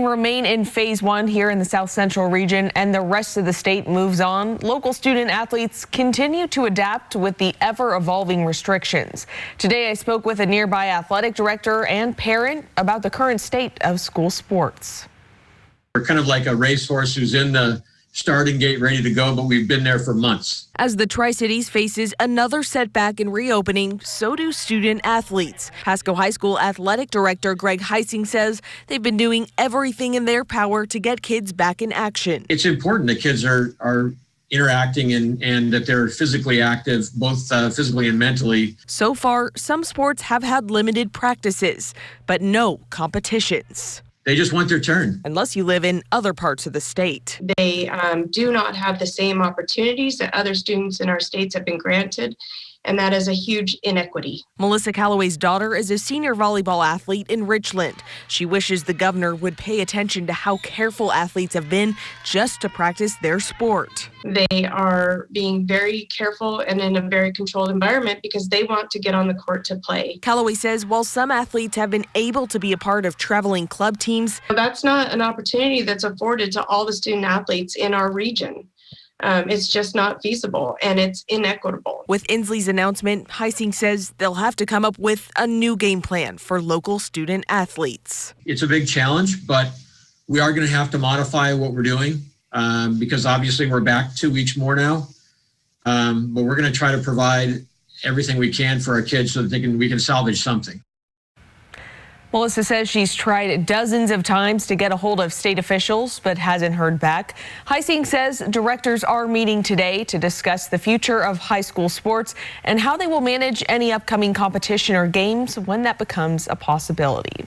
Remain in phase 1 here in the South Central region, and the rest of the state moves on. Local student athletes continue to adapt with the ever-evolving restrictions. Today I spoke with a nearby athletic director and parent about the current state of school sports. We're kind of like a racehorse who's in the starting gate ready to go, but we've been there for months. As the Tri-Cities faces another setback in reopening, so do student athletes. Pasco High School athletic director Greg Heising says they've been doing everything in their power to get kids back in action. It's important that kids are interacting and that they're physically active, both physically and mentally. So far, some sports have had limited practices, but no competitions. They just want their turn. Unless you live in other parts of the state. They do not have the same opportunities that other students in our states have been granted, and that is a huge inequity. Melissa Calloway's daughter is a senior volleyball athlete in Richland. She wishes the governor would pay attention to how careful athletes have been just to practice their sport. They are being very careful and in a very controlled environment because they want to get on the court to play. Calloway says while some athletes have been able to be a part of traveling club teams, that's not an opportunity that's afforded to all the student athletes in our region. It's just not feasible, and it's inequitable. With Inslee's announcement, Heising says they'll have to come up with a new game plan for local student athletes. It's a big challenge, but we are going to have to modify what we're doing because obviously we're back 2 weeks more now. But we're going to try to provide everything we can for our kids so that we can salvage something. Melissa says she's tried dozens of times to get a hold of state officials, but hasn't heard back. Heising says directors are meeting today to discuss the future of high school sports and how they will manage any upcoming competition or games when that becomes a possibility.